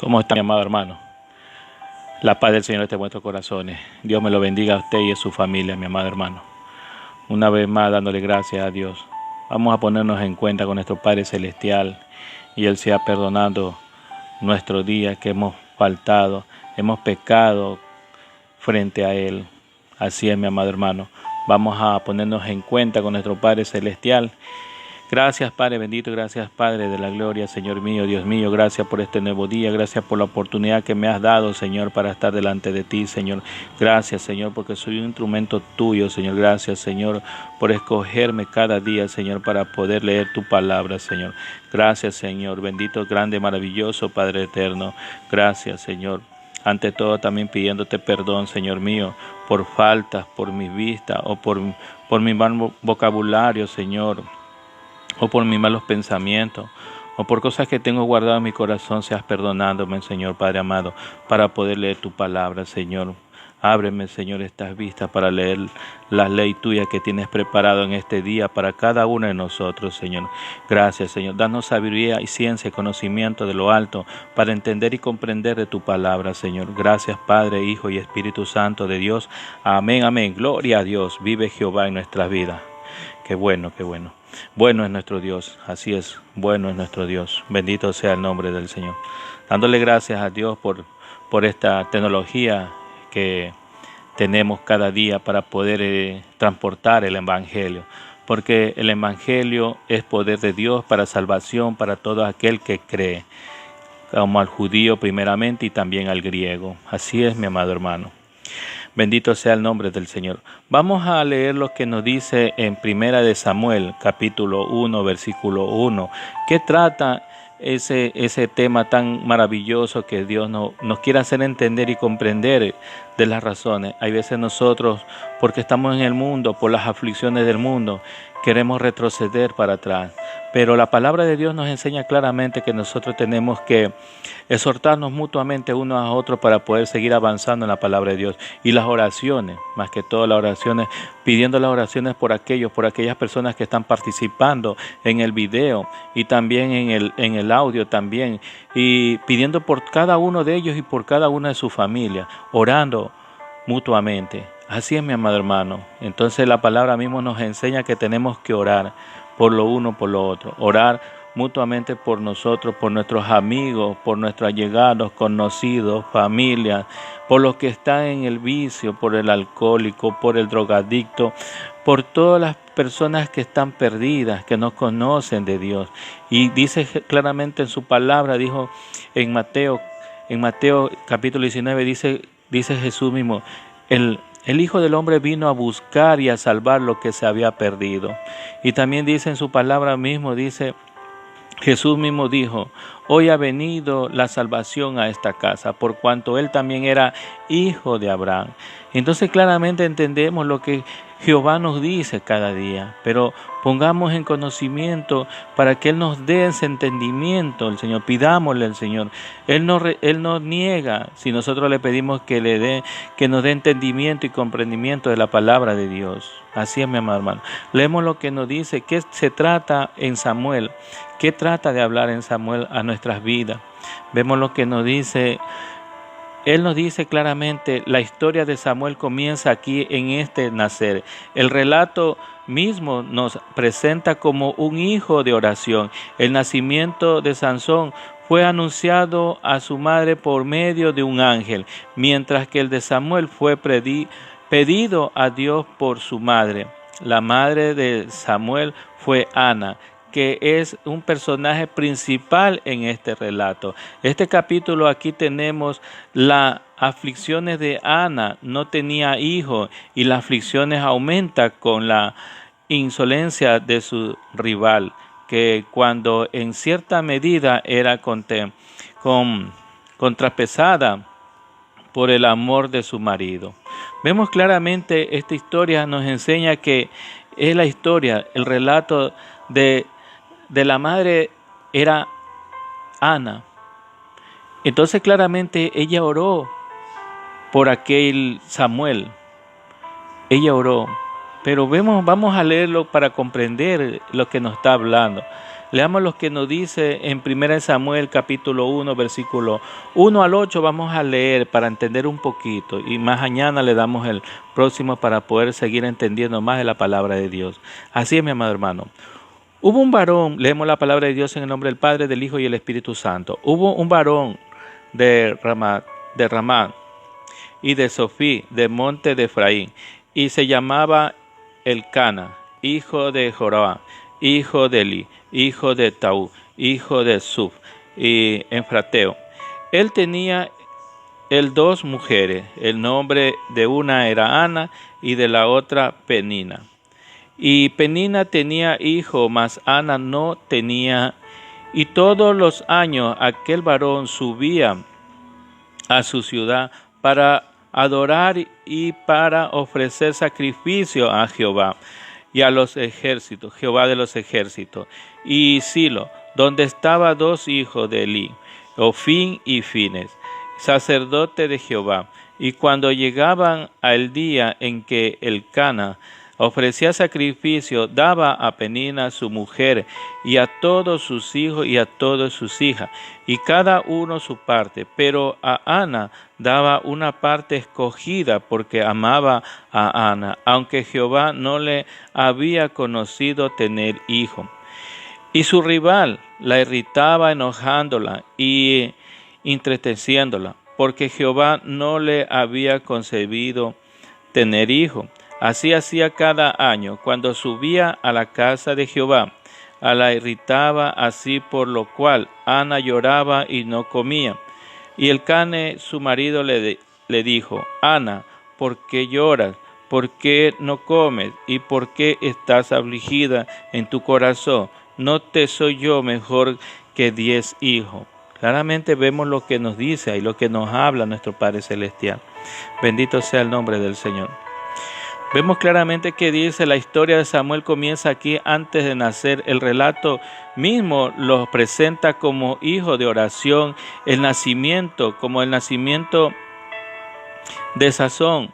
¿Cómo está mi amado hermano? La paz del Señor esté en vuestros corazones. Dios me lo bendiga a usted y a su familia, mi amado hermano. Una vez más dándole gracias a Dios. Vamos a ponernos en cuenta con nuestro Padre Celestial y Él sea perdonando nuestros días que hemos faltado, hemos pecado frente a Él. Así es, mi amado hermano. Vamos a ponernos en cuenta con nuestro Padre Celestial. Gracias, Padre bendito, gracias, Padre de la gloria, Señor mío, Dios mío, gracias por este nuevo día, gracias por la oportunidad que me has dado, Señor, para estar delante de ti, Señor. Gracias, Señor, porque soy un instrumento tuyo, Señor. Gracias, Señor, por escogerme cada día, Señor, para poder leer tu palabra, Señor. Gracias, Señor, bendito, grande, maravilloso, Padre eterno. Gracias, Señor. Ante todo también pidiéndote perdón, Señor mío, por faltas, por mi vista o por mi mal vocabulario, Señor, o por mis malos pensamientos, o por cosas que tengo guardado en mi corazón. Seas perdonándome, Señor Padre amado, para poder leer tu palabra, Señor. Ábreme, Señor, estas vistas para leer la ley tuya que tienes preparado en este día para cada uno de nosotros, Señor. Gracias, Señor. Danos sabiduría y ciencia y conocimiento de lo alto para entender y comprender de tu palabra, Señor. Gracias, Padre, Hijo y Espíritu Santo de Dios. Amén, amén. Gloria a Dios. Vive Jehová en nuestras vidas. Qué bueno, qué bueno. Bueno es nuestro Dios, así es, bueno es nuestro Dios. Bendito sea el nombre del Señor. Dándole gracias a Dios por esta tecnología que tenemos cada día para poder transportar el Evangelio. Porque el Evangelio es poder de Dios para salvación para todo aquel que cree, como al judío primeramente y también al griego. Así es, mi amado hermano. Bendito sea el nombre del Señor. Vamos a leer lo que nos dice en Primera de Samuel, capítulo 1, versículo 1, que trata ese tema tan maravilloso que Dios nos quiere hacer entender y comprender de las razones. Hay veces nosotros, porque estamos en el mundo, por las aflicciones del mundo, queremos retroceder para atrás. Pero la palabra de Dios nos enseña claramente que nosotros tenemos que exhortarnos mutuamente unos a otros para poder seguir avanzando en la palabra de Dios. Y las oraciones, más que todo las oraciones, pidiendo las oraciones por aquellas personas que están participando en el video y también en el audio también. Y pidiendo por cada uno de ellos y por cada una de sus familias, orando mutuamente. Así es, mi amado hermano. Entonces la palabra mismo nos enseña que tenemos que orar por lo uno, por lo otro. Orar mutuamente por nosotros, por nuestros amigos, por nuestros allegados, conocidos, familias, por los que están en el vicio, por el alcohólico, por el drogadicto, por todas las personas que están perdidas, que no conocen de Dios. Y dice claramente en su palabra, dijo en Mateo capítulo 19, dice Jesús mismo, el Hijo del Hombre vino a buscar y a salvar lo que se había perdido. Y también dice en su palabra mismo, dice, Jesús mismo dijo, hoy ha venido la salvación a esta casa, por cuanto él también era hijo de Abraham. Entonces claramente entendemos lo que Jehová nos dice cada día, pero pongamos en conocimiento para que Él nos dé ese entendimiento, el Señor, pidámosle al Señor. Él no niega si nosotros le pedimos que nos dé entendimiento y comprendimiento de la palabra de Dios. Así es, mi amado hermano. Leemos lo que nos dice, qué se trata en Samuel, qué trata de hablar en Samuel a nuestras vidas. Vemos lo que nos dice. Él nos dice claramente, la historia de Samuel comienza aquí en este nacer. El relato mismo nos presenta como un hijo de oración. El nacimiento de Sansón fue anunciado a su madre por medio de un ángel, mientras que el de Samuel fue pedido a Dios por su madre. La madre de Samuel fue Ana, que es un personaje principal en este relato. Este capítulo aquí tenemos las aflicciones de Ana, no tenía hijo y las aflicciones aumentan con la insolencia de su rival, que cuando en cierta medida era contrapesada por el amor de su marido. Vemos claramente esta historia nos enseña que es la historia, el relato de la madre era Ana. Entonces claramente ella oró por aquel Samuel. Ella oró. Pero vamos a leerlo para comprender lo que nos está hablando. Leamos lo que nos dice en 1 Samuel capítulo 1, versículo 1 al 8. Vamos a leer para entender un poquito y más mañana le damos el próximo para poder seguir entendiendo más de la palabra de Dios. Así es, mi amado hermano. Hubo un varón, leemos la palabra de Dios en el nombre del Padre, del Hijo y del Espíritu Santo. Hubo un varón de Ramá y de Sofí, del monte de Efraín, y se llamaba Elcana, hijo de Joram, hijo de Eli, hijo de Taú, hijo de Suf, y Enfrateo. Él tenía dos mujeres, el nombre de una era Ana y de la otra Penina. Y Penina tenía hijo, mas Ana no tenía. Y todos los años aquel varón subía a su ciudad para adorar y para ofrecer sacrificio a Jehová y a los ejércitos, Jehová de los ejércitos, y Silo, donde estaban dos hijos de Eli, Ofín y Fines, sacerdote de Jehová. Y cuando llegaban al día en que Elcana ofrecía sacrificio, daba a Penina su mujer y a todos sus hijos y a todas sus hijas, y cada uno su parte, pero a Ana daba una parte escogida porque amaba a Ana, aunque Jehová no le había conocido tener hijo. Y su rival la irritaba enojándola y entristeciéndola, porque Jehová no le había concebido tener hijo. Así hacía cada año, cuando subía a la casa de Jehová, la irritaba así, por lo cual Ana lloraba y no comía. Y Elcana, su marido, le dijo: Ana, ¿por qué lloras? ¿Por qué no comes? ¿Y por qué estás afligida en tu corazón? ¿No te soy yo mejor que 10 hijos? Claramente vemos lo que nos dice y lo que nos habla nuestro Padre Celestial. Bendito sea el nombre del Señor. Vemos claramente que dice la historia de Samuel comienza aquí antes de nacer. El relato mismo los presenta como hijo de oración, el nacimiento, como el nacimiento de Sansón.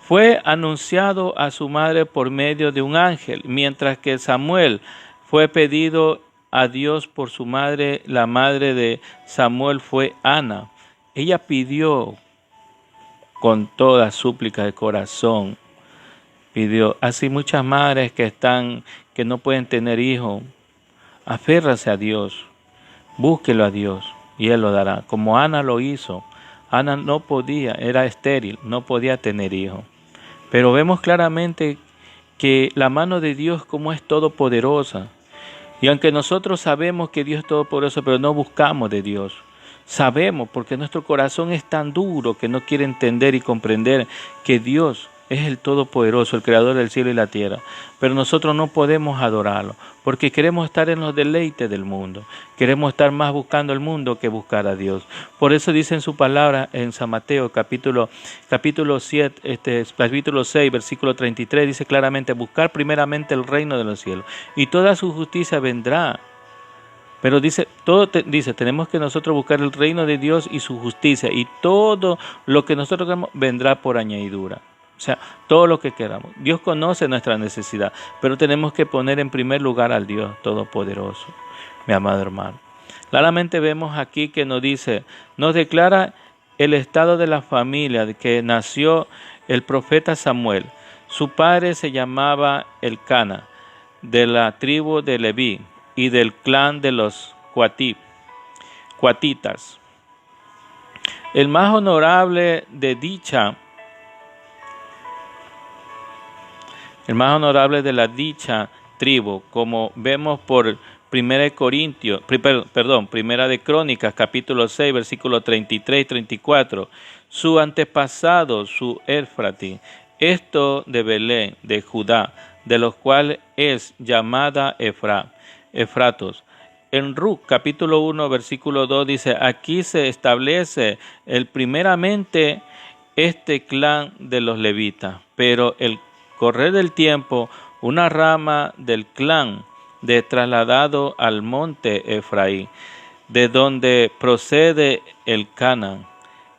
Fue anunciado a su madre por medio de un ángel, mientras que Samuel fue pedido a Dios por su madre. La madre de Samuel fue Ana. Ella pidió con toda súplica de corazón, pidió. Así muchas madres que no pueden tener hijos, aférrase a Dios, búsquelo a Dios y Él lo dará. Como Ana lo hizo. Ana no podía, era estéril, no podía tener hijos. Pero vemos claramente que la mano de Dios como es todopoderosa. Y aunque nosotros sabemos que Dios es todopoderoso, pero no buscamos de Dios. Sabemos porque nuestro corazón es tan duro que no quiere entender y comprender que Dios es el Todopoderoso, el Creador del cielo y la tierra. Pero nosotros no podemos adorarlo porque queremos estar en los deleites del mundo. Queremos estar más buscando el mundo que buscar a Dios. Por eso dice en su palabra en San Mateo capítulo 6, versículo 33, dice claramente: buscar primeramente el reino de los cielos y toda su justicia vendrá. Pero dice, tenemos que nosotros buscar el reino de Dios y su justicia, y todo lo que nosotros queramos vendrá por añadidura. O sea, todo lo que queramos. Dios conoce nuestra necesidad, pero tenemos que poner en primer lugar al Dios Todopoderoso, mi amado hermano. Claramente vemos aquí que nos declara el estado de la familia de que nació el profeta Samuel. Su padre se llamaba Elcana, de la tribu de Leví y del clan de los cuatitas. El más honorable de la dicha tribu, como vemos por Primera de Crónicas, capítulo 6, versículos 33 y 34. Su antepasado, su Éfrati, esto de Belén, de Judá, de los cuales es llamada Efratos. En Ruc, capítulo 1, versículo 2, dice: aquí se establece primeramente este clan de los levitas, pero el correr del tiempo, una rama del clan de trasladado al monte Efraín, de donde procede Elcana.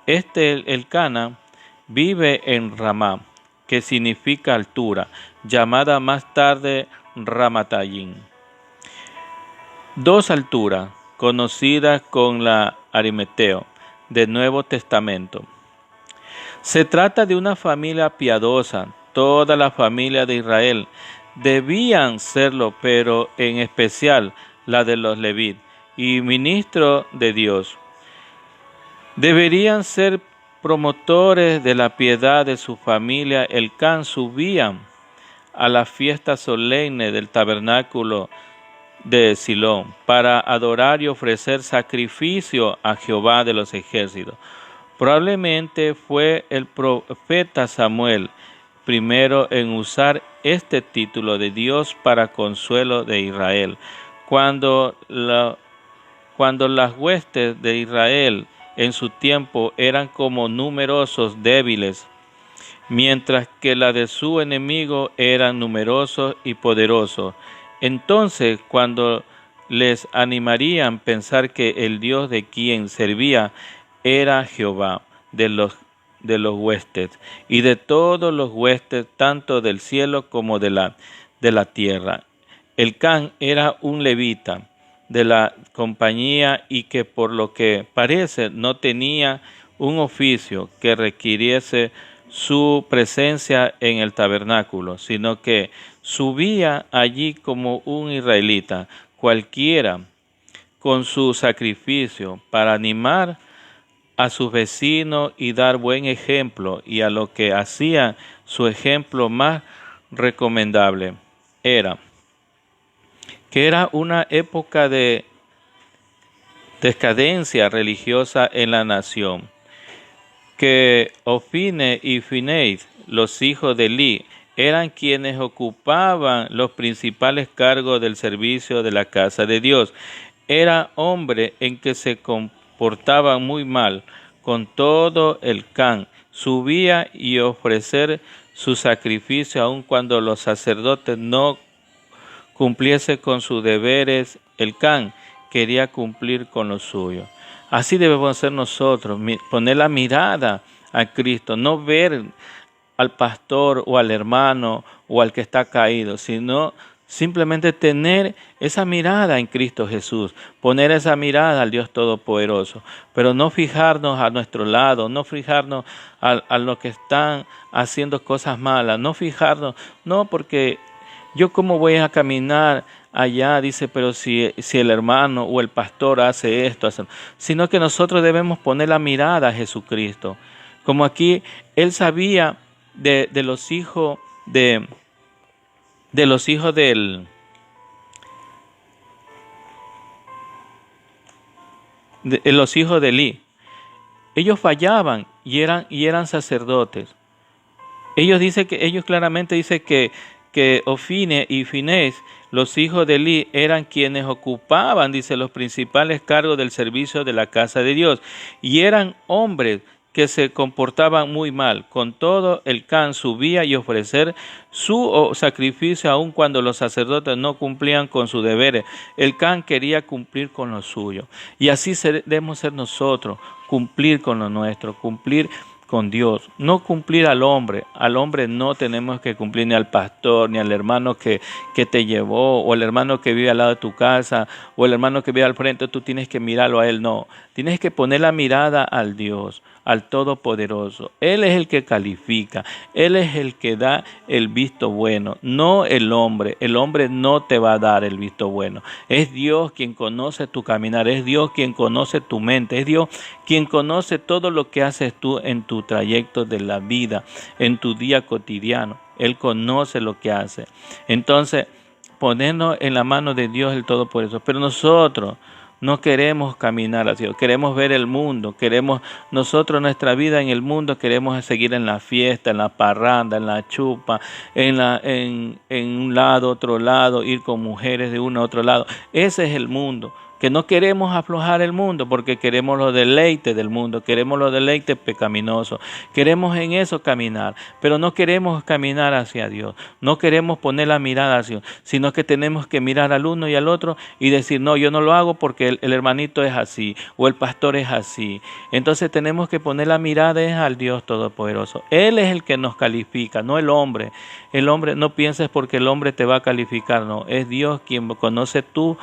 Elcana vive en Ramá, que significa altura, llamada más tarde Ramatayim. Dos alturas, conocidas con la Arimeteo del Nuevo Testamento. Se trata de una familia piadosa. Toda la familia de Israel debían serlo, pero en especial la de los Levit y ministros de Dios. Deberían ser promotores de la piedad de su familia. Elcán subían a la fiesta solemne del tabernáculo de Silón para adorar y ofrecer sacrificio a Jehová de los ejércitos. Probablemente fue el profeta Samuel primero en usar este título de Dios para consuelo de Israel. Cuando las huestes de Israel en su tiempo eran como numerosos débiles, mientras que la de su enemigo eran numerosos y poderosos. Entonces, cuando les animarían pensar que el Dios de quien servía era Jehová de los huestes, y de todos los huestes, tanto del cielo como de la tierra. Elcán era un levita de la compañía y que por lo que parece no tenía un oficio que requiriese su presencia en el tabernáculo, sino que subía allí como un israelita cualquiera con su sacrificio para animar a sus vecinos y dar buen ejemplo, y a lo que hacía su ejemplo más recomendable era que era una época de decadencia religiosa en la nación, que Ofine y Fineis, los hijos de Eli, eran quienes ocupaban los principales cargos del servicio de la casa de Dios. Era hombre en que se comportaba muy mal. Con todo, Elcán subía y ofrecer su sacrificio aun cuando los sacerdotes no cumpliese con sus deberes. Elcán quería cumplir con lo suyo. Así debemos ser nosotros, poner la mirada a Cristo, no ver al pastor o al hermano o al que está caído, sino simplemente tener esa mirada en Cristo Jesús, poner esa mirada al Dios Todopoderoso, pero no fijarnos a nuestro lado, no fijarnos a los que están haciendo cosas malas, no fijarnos, no, porque yo cómo voy a caminar allá, dice, pero si el hermano o el pastor hace esto, sino que nosotros debemos poner la mirada a Jesucristo. Como aquí él sabía de los hijos de los hijos de los hijos de Eli. Ellos fallaban y eran sacerdotes. Ellos claramente dicen que Ofine y Finés, los hijos de Eli, eran quienes ocupaban, dice, los principales cargos del servicio de la casa de Dios, y eran hombres que se comportaban muy mal. Con todo, Elcán subía y ofrecer su sacrificio aun cuando los sacerdotes no cumplían con sus deberes. Elcán quería cumplir con lo suyo. Y así debemos ser nosotros, cumplir con lo nuestro, cumplir con Dios, no cumplir al hombre no tenemos que cumplir, ni al pastor, ni al hermano que te llevó, o el hermano que vive al lado de tu casa, o el hermano que vive al frente, tú tienes que mirarlo a él, no, tienes que poner la mirada al Dios, al Todopoderoso. Él es el que califica, Él es el que da el visto bueno, no el hombre no te va a dar el visto bueno, es Dios quien conoce tu caminar, es Dios quien conoce tu mente, es Dios quien conoce todo lo que haces tú en tu trayecto de la vida, en tu día cotidiano. Él conoce lo que hace. Entonces, ponernos en la mano de Dios el Todopoderoso. Pero nosotros no queremos caminar hacia Dios, queremos ver el mundo, nosotros nuestra vida en el mundo queremos seguir en la fiesta, en la parranda, en la chupa, en un lado, otro lado, ir con mujeres de uno a otro lado. Ese es el mundo. que no queremos aflojar el mundo porque queremos los deleites del mundo, queremos los deleites pecaminosos, queremos en eso caminar, pero no queremos caminar hacia Dios, no queremos poner la mirada hacia Dios, sino que tenemos que mirar al uno y al otro y decir, no, yo no lo hago porque el hermanito es así o el pastor es así. Entonces tenemos que poner la mirada al Dios Todopoderoso. Él es el que nos califica, no el hombre. El hombre, no pienses porque el hombre te va a calificar, no, es Dios quien conoce tu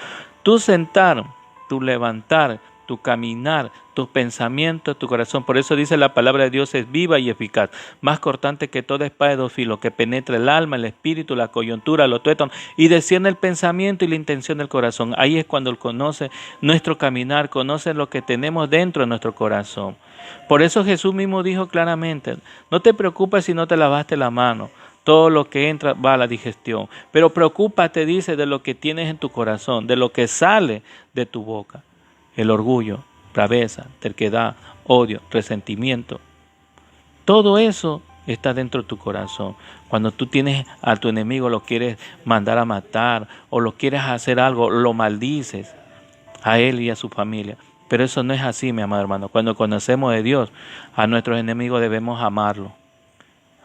sentar, tu levantar, tu caminar, tus pensamientos, tu corazón. Por eso dice la palabra de Dios es viva y eficaz, más cortante que toda espada de dos filos, que penetra el alma, el espíritu, la coyuntura, los tuétanos, y desciende el pensamiento y la intención del corazón. Ahí es cuando Él conoce nuestro caminar, conoce lo que tenemos dentro de nuestro corazón. Por eso Jesús mismo dijo claramente, no te preocupes si no te lavaste la mano. Todo lo que entra va a la digestión. Pero preocúpate, dice, de lo que tienes en tu corazón, de lo que sale de tu boca. El orgullo, braveza, terquedad, odio, resentimiento. Todo eso está dentro de tu corazón. Cuando tú tienes a tu enemigo, lo quieres mandar a matar o lo quieres hacer algo, lo maldices a él y a su familia. Pero eso no es así, mi amado hermano. Cuando conocemos de Dios, a nuestros enemigos debemos amarlo.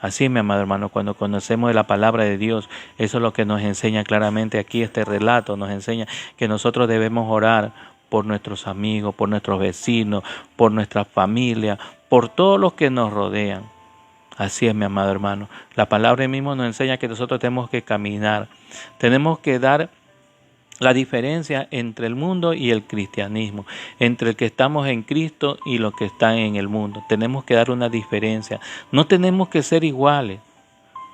Así, mi amado hermano, cuando conocemos de la palabra de Dios, eso es lo que nos enseña claramente aquí este relato, nos enseña que nosotros debemos orar por nuestros amigos, por nuestros vecinos, por nuestra familia, por todos los que nos rodean. Así es, mi amado hermano. La palabra mismo nos enseña que nosotros tenemos que caminar, tenemos que dar la diferencia entre el mundo y el cristianismo, entre el que estamos en Cristo y los que están en el mundo. Tenemos que dar una diferencia. No tenemos que ser iguales.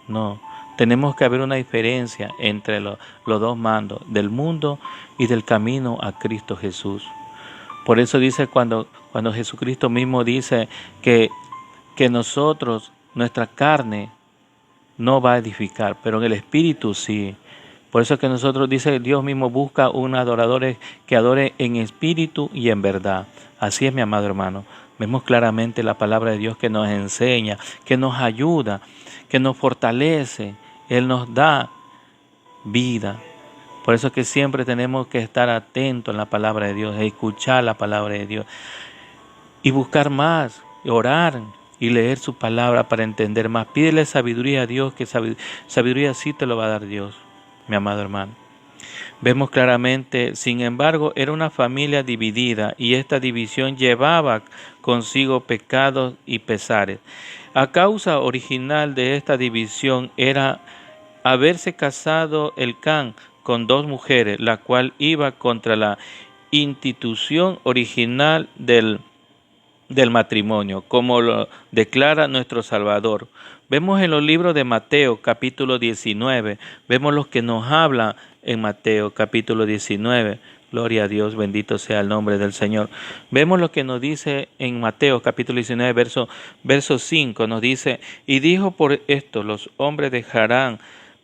No, tenemos que haber una diferencia entre los dos mandos, del mundo y del camino a Cristo Jesús. Por eso dice cuando Jesucristo mismo dice que nosotros, nuestra carne no va a edificar, pero en el Espíritu sí. Por eso es que nosotros, dice Dios mismo, busca un adorador que adore en espíritu y en verdad. Así es, mi amado hermano. Vemos claramente la palabra de Dios que nos enseña, que nos ayuda, que nos fortalece. Él nos da vida. Por eso es que siempre tenemos que estar atentos en la palabra de Dios, escuchar la palabra de Dios y buscar más, orar y leer su palabra para entender más. Pídele sabiduría a Dios, que sabiduría sí te lo va a dar Dios, mi amado hermano. Vemos claramente, sin embargo, era una familia dividida y esta división llevaba consigo pecados y pesares. A causa original de esta división era haberse casado Elcán con dos mujeres, la cual iba contra la institución original del matrimonio, como lo declara nuestro Salvador. Vemos en los libros de Mateo capítulo 19, vemos lo que nos habla en Mateo capítulo 19. Gloria a Dios, bendito sea el nombre del Señor. Vemos lo que nos dice en Mateo capítulo 19, verso 5, nos dice, y dijo por esto, los hombres dejarán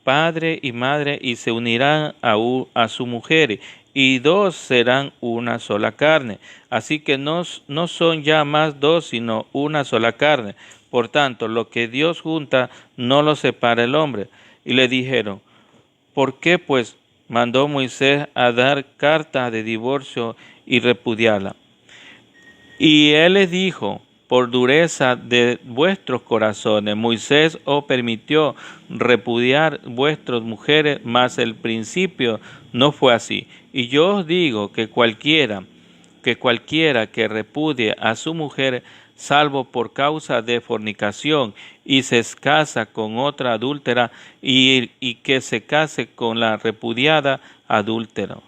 padre y madre y se unirán a su mujer, y dos serán una sola carne. Así que no son ya más dos, sino una sola carne. Por tanto, lo que Dios junta, no lo separa el hombre. Y le dijeron, ¿por qué pues mandó Moisés a dar carta de divorcio y repudiarla? Y él les dijo, por dureza de vuestros corazones, Moisés os permitió repudiar vuestras mujeres, mas el principio no fue así. Y yo os digo que cualquiera que repudie a su mujer, salvo por causa de fornicación, y se casa con otra adúltera, y que se case con la repudiada adúltera.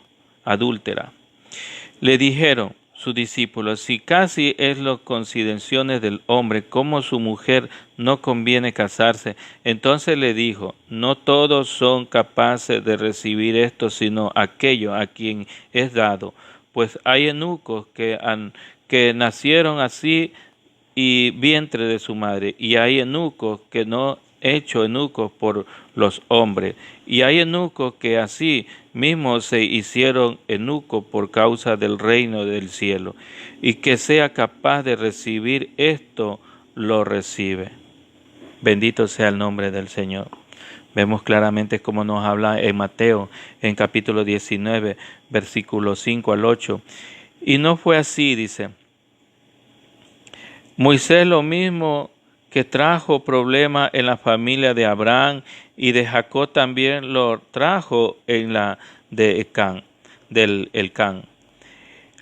Le dijeron sus discípulos, si casi es las consideraciones del hombre, como su mujer no conviene casarse. Entonces le dijo, no todos son capaces de recibir esto, sino aquellos a quien es dado. Pues hay eunucos que nacieron así y vientre de su madre, y hay eunucos que no hecho eunucos por los hombres, y hay eunucos que así mismo se hicieron eunucos por causa del reino del cielo, y que sea capaz de recibir esto, lo recibe. Bendito sea el nombre del Señor. Vemos claramente cómo nos habla en Mateo, en capítulo 19, versículos 5 al 8. Y no fue así, dice. Moisés lo mismo que trajo problema en la familia de Abraham y de Jacob también lo trajo en la de Elcán.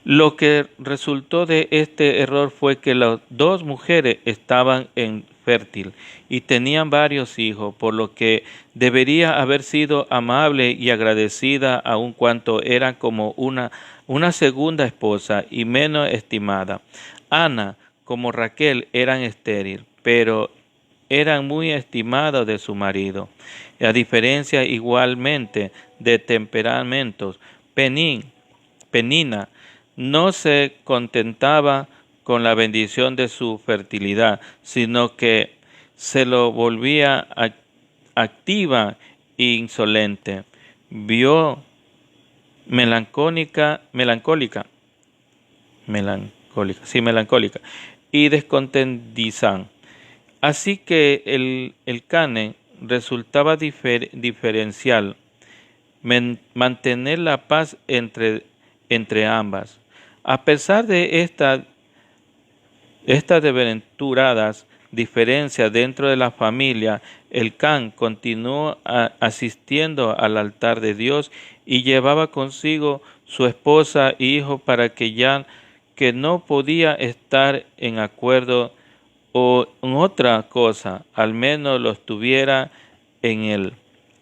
Lo que resultó de este error fue que las dos mujeres estaban infértiles y tenían varios hijos, por lo que debería haber sido amable y agradecida aun cuanto era como una segunda esposa y menos estimada. Ana, como Raquel, eran estériles, pero eran muy estimadas de su marido. A diferencia igualmente de temperamentos, Penina no se contentaba con la bendición de su fertilidad, sino que se lo volvía activa e insolente. Vio melancólica y descontentizan. Así que el cane resultaba diferencial, mantener la paz entre ambas. A pesar de estas desventuradas diferencias dentro de la familia, Elcán continuó asistiendo al altar de Dios y llevaba consigo su esposa e hijo para que ya que no podía estar en acuerdo o en otra cosa, al menos los tuviera en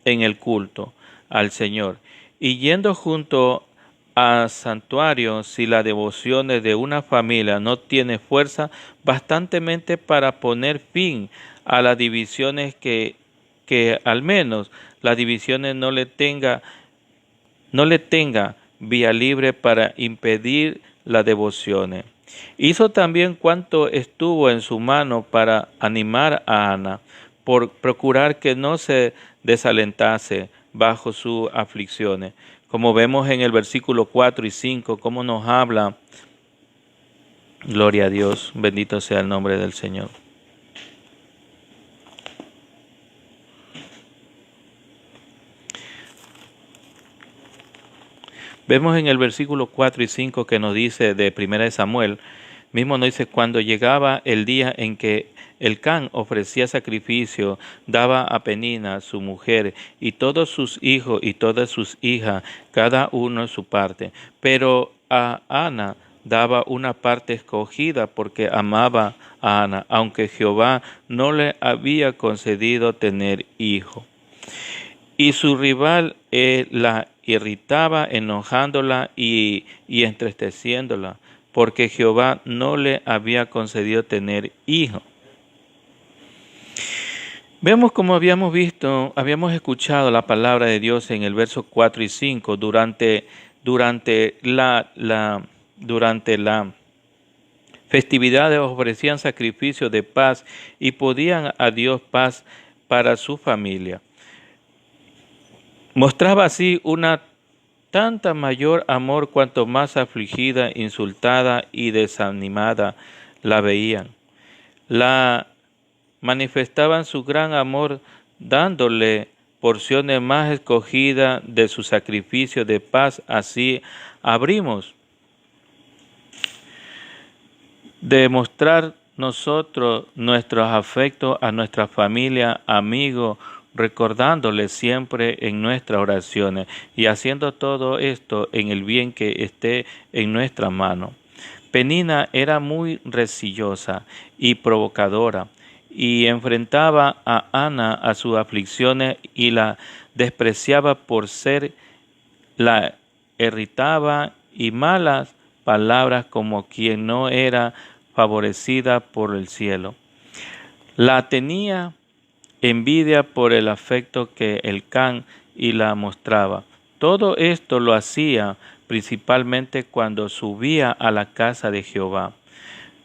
el culto al Señor. Y yendo junto al santuario, si la devoción de una familia no tiene fuerza bastantemente para poner fin a las divisiones, que al menos las divisiones no le tenga vía libre para impedir las devociones. Hizo también cuanto estuvo en su mano para animar a Ana, por procurar que no se desalentase bajo sus aflicciones. Como vemos en el versículo 4 y 5, cómo nos habla. Gloria a Dios, bendito sea el nombre del Señor. Vemos en el versículo 4 y 5 que nos dice de 1 Samuel, mismo nos dice: cuando llegaba el día en que Elcán ofrecía sacrificio, daba a Penina, su mujer, y todos sus hijos y todas sus hijas, cada uno su parte. Pero a Ana daba una parte escogida porque amaba a Ana, aunque Jehová no le había concedido tener hijo. Y su rival la irritaba, enojándola y entristeciéndola, porque Jehová no le había concedido tener hijo. Vemos, como habíamos escuchado la palabra de Dios en el verso 4 y 5, durante la festividades ofrecían sacrificios de paz y podían a Dios paz para su familia. Mostraba así una tanta mayor amor cuanto más afligida, insultada y desanimada la veían. La manifestaban su gran amor dándole porciones más escogidas de su sacrificio de paz. Así abrimos de mostrar nosotros nuestros afectos a nuestra familia, amigos, recordándoles siempre en nuestras oraciones y haciendo todo esto en el bien que esté en nuestra mano. Penina era muy rencillosa y provocadora y enfrentaba a Ana a sus aflicciones y la despreciaba por ser, la irritaba y malas palabras como quien no era favorecida por el cielo. La tenía envidia por el afecto que Elcán y la mostraba. Todo esto lo hacía principalmente cuando subía a la casa de Jehová.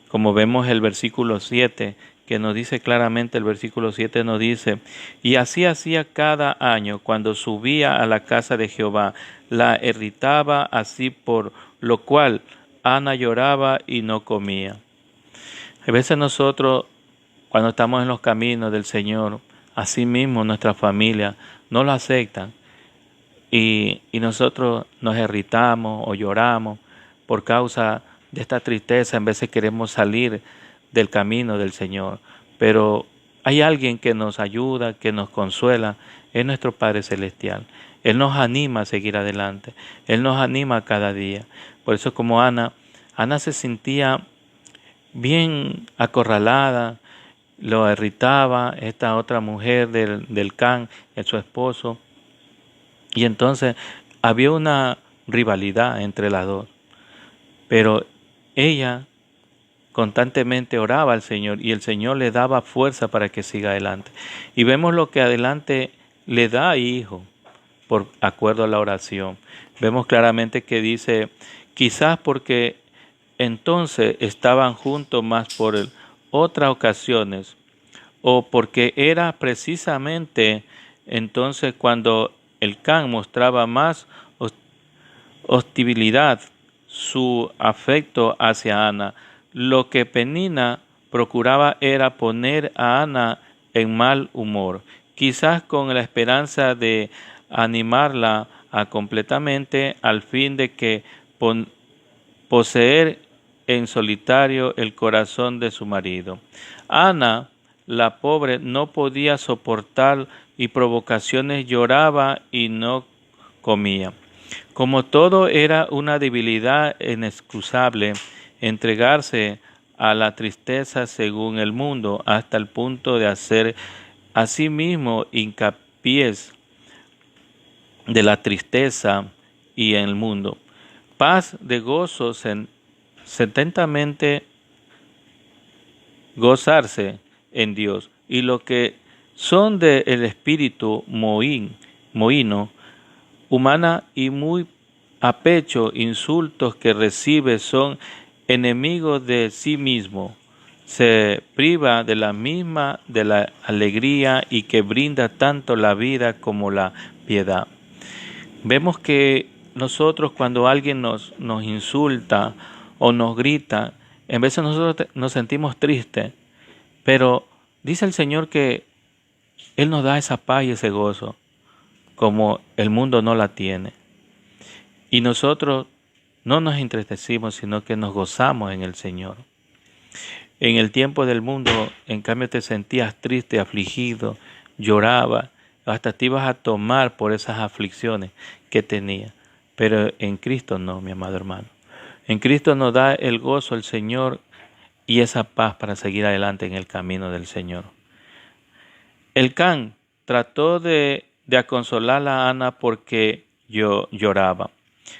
Como vemos el versículo 7, que nos dice claramente, el versículo 7 nos dice: y así hacía cada año cuando subía a la casa de Jehová, la irritaba así, por lo cual Ana lloraba y no comía. A veces nosotros, cuando estamos en los caminos del Señor, Asimismo, nuestra familia no lo aceptan y nosotros nos irritamos o lloramos por causa de esta tristeza. En veces queremos salir del camino del Señor, pero hay alguien que nos ayuda, que nos consuela, es nuestro Padre Celestial. Él nos anima a seguir adelante, Él nos anima cada día. Por eso como Ana se sentía bien acorralada, lo irritaba esta otra mujer del Can, su esposo, y entonces había una rivalidad entre las dos, pero ella constantemente oraba al Señor y el Señor le daba fuerza para que siga adelante. Y vemos lo que adelante le da hijo por acuerdo a la oración. Vemos claramente que dice, quizás porque entonces estaban juntos más por otras ocasiones, o porque era precisamente entonces cuando el Can mostraba más hostilidad su afecto hacia Ana. Lo que Penina procuraba era poner a Ana en mal humor, quizás con la esperanza de animarla completamente al fin de que poseer en solitario el corazón de su marido. Ana, la pobre, no podía soportar y provocaciones, lloraba y no comía. Como todo era una debilidad inexcusable, entregarse a la tristeza según el mundo, hasta el punto de hacer a sí mismo hincapié de la tristeza y en el mundo. Paz de gozo, setentamente gozarse en Dios, y lo que son del espíritu mohíno, humana y muy a pecho, insultos que recibe son enemigos de sí mismo, se priva de la alegría y que brinda tanto la vida como la piedad. Vemos que nosotros cuando alguien nos insulta o nos grita, en veces nosotros nos sentimos tristes, pero dice el Señor que Él nos da esa paz y ese gozo, como el mundo no la tiene. Y nosotros no nos entristecimos, sino que nos gozamos en el Señor. En el tiempo del mundo, en cambio, te sentías triste, afligido, lloraba, hasta te ibas a tomar por esas aflicciones que tenías. Pero en Cristo no, mi amado hermano. En Cristo nos da el gozo el Señor y esa paz para seguir adelante en el camino del Señor. El Can trató de consolar a Ana porque lloraba.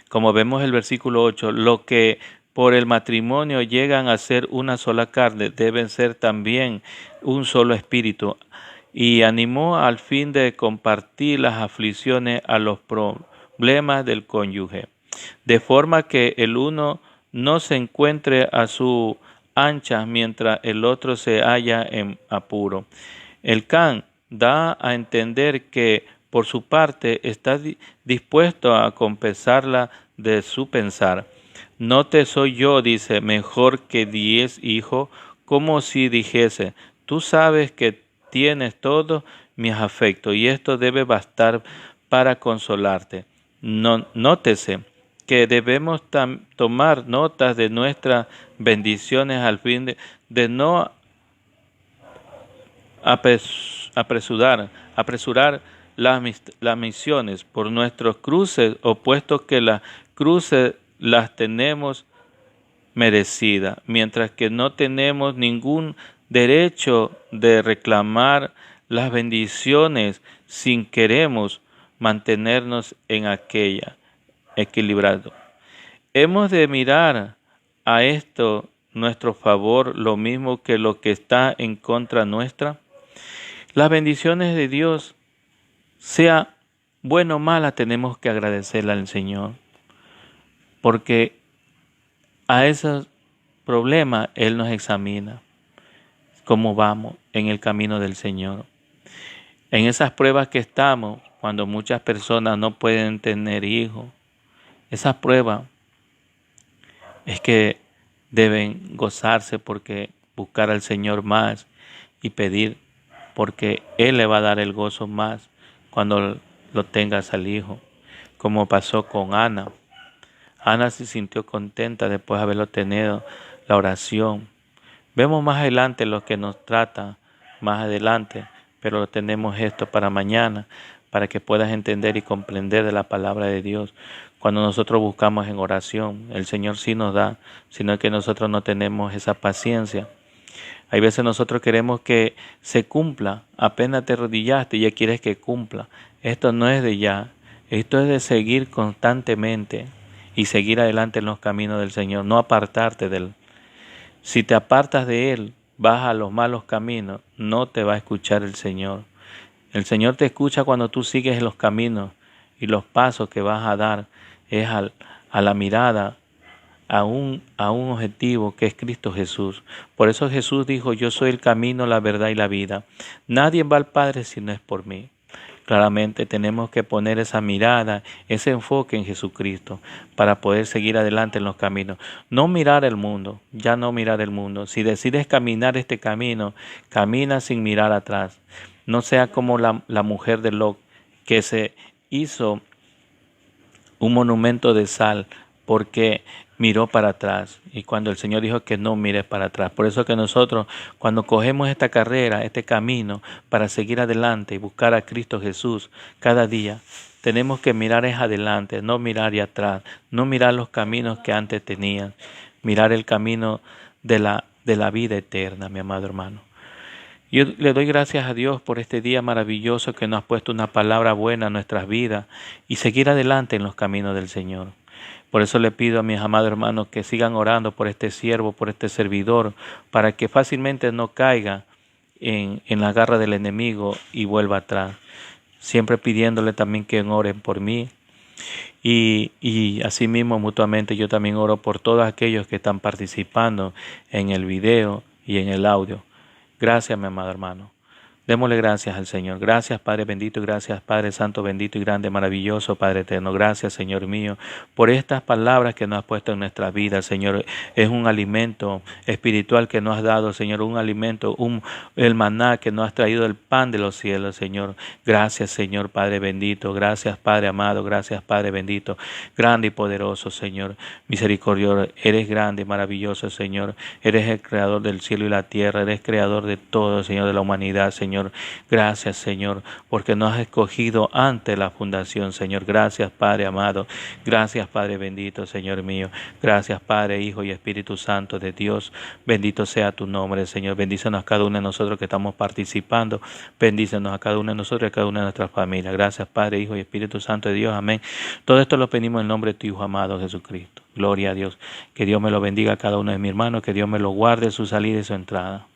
Como vemos en el versículo 8, lo que por el matrimonio llegan a ser una sola carne, deben ser también un solo espíritu. Y animó al fin de compartir las aflicciones a los problemas del cónyuge, de forma que el uno no se encuentre a su ancha mientras el otro se halla en apuro. El Can da a entender que por su parte está dispuesto a compensarla de su pensar. No te soy yo, dice, mejor que 10 hijos, como si dijese, tú sabes que tienes todos mis afectos y esto debe bastar para consolarte. Nótese que debemos tomar notas de nuestras bendiciones al fin de no apresurar las misiones por nuestros cruces, opuestos que las cruces las tenemos merecidas, mientras que no tenemos ningún derecho de reclamar las bendiciones sin queremos mantenernos en aquella equilibrado. Hemos de mirar a esto nuestro favor lo mismo que lo que está en contra nuestra. Las bendiciones de Dios, sea buena o mala, tenemos que agradecerle al Señor, porque a esos problemas Él nos examina cómo vamos en el camino del Señor. En esas pruebas que estamos, cuando muchas personas no pueden tener hijos, esas pruebas es que deben gozarse porque buscar al Señor más y pedir porque Él le va a dar el gozo más cuando lo tengas al hijo, como pasó con Ana. Ana se sintió contenta después de haberlo tenido, la oración. Vemos más adelante lo que nos trata, más adelante, pero tenemos esto para mañana, para que puedas entender y comprender de la palabra de Dios. Cuando nosotros buscamos en oración, el Señor sí nos da, sino que nosotros no tenemos esa paciencia. Hay veces nosotros queremos que se cumpla, apenas te arrodillaste y ya quieres que cumpla. Esto no es de ya, esto es de seguir constantemente y seguir adelante en los caminos del Señor, no apartarte de Él. Si te apartas de Él, vas a los malos caminos, no te va a escuchar el Señor. El Señor te escucha cuando tú sigues los caminos y los pasos que vas a dar es a la mirada, a un objetivo que es Cristo Jesús. Por eso Jesús dijo, yo soy el camino, la verdad y la vida. Nadie va al Padre si no es por mí. Claramente tenemos que poner esa mirada, ese enfoque en Jesucristo para poder seguir adelante en los caminos. No mirar el mundo, ya no mirar el mundo. Si decides caminar este camino, camina sin mirar atrás. No sea como la mujer de Lot, que se hizo un monumento de sal porque miró para atrás, y cuando el Señor dijo que no mires para atrás. Por eso que nosotros, cuando cogemos esta carrera, este camino para seguir adelante y buscar a Cristo Jesús cada día, tenemos que mirar es adelante, no mirar y atrás, no mirar los caminos que antes tenían, mirar el camino de la vida eterna, mi amado hermano. Yo le doy gracias a Dios por este día maravilloso que nos ha puesto una palabra buena en nuestras vidas y seguir adelante en los caminos del Señor. Por eso le pido a mis amados hermanos que sigan orando por este siervo, por este servidor, para que fácilmente no caiga en la garra del enemigo y vuelva atrás. Siempre pidiéndole también que oren por mí. Y asimismo mutuamente yo también oro por todos aquellos que están participando en el video y en el audio. Gracias, mi amado hermano. Démosle gracias al Señor. Gracias, Padre bendito, gracias, Padre santo, bendito y grande, maravilloso, Padre eterno. Gracias, Señor mío, por estas palabras que nos has puesto en nuestra vida, Señor. Es un alimento espiritual que nos has dado, Señor, un alimento, el maná que nos has traído, el pan de los cielos, Señor. Gracias, Señor, Padre bendito. Gracias, Padre amado. Gracias, Padre bendito, grande y poderoso, Señor. Misericordioso, eres grande y maravilloso, Señor. Eres el creador del cielo y la tierra. Eres creador de todo, Señor, de la humanidad, Señor. Gracias, Señor, porque nos has escogido ante la fundación, Señor. Gracias, Padre amado. Gracias, Padre bendito, Señor mío. Gracias, Padre, Hijo y Espíritu Santo de Dios. Bendito sea tu nombre, Señor. Bendícenos a cada uno de nosotros que estamos participando. Bendícenos a cada uno de nosotros y a cada una de nuestras familias. Gracias, Padre, Hijo y Espíritu Santo de Dios. Amén. Todo esto lo pedimos en el nombre de tu Hijo amado, Jesucristo. Gloria a Dios. Que Dios me lo bendiga a cada uno de mis hermanos. Que Dios me lo guarde su salida y su entrada.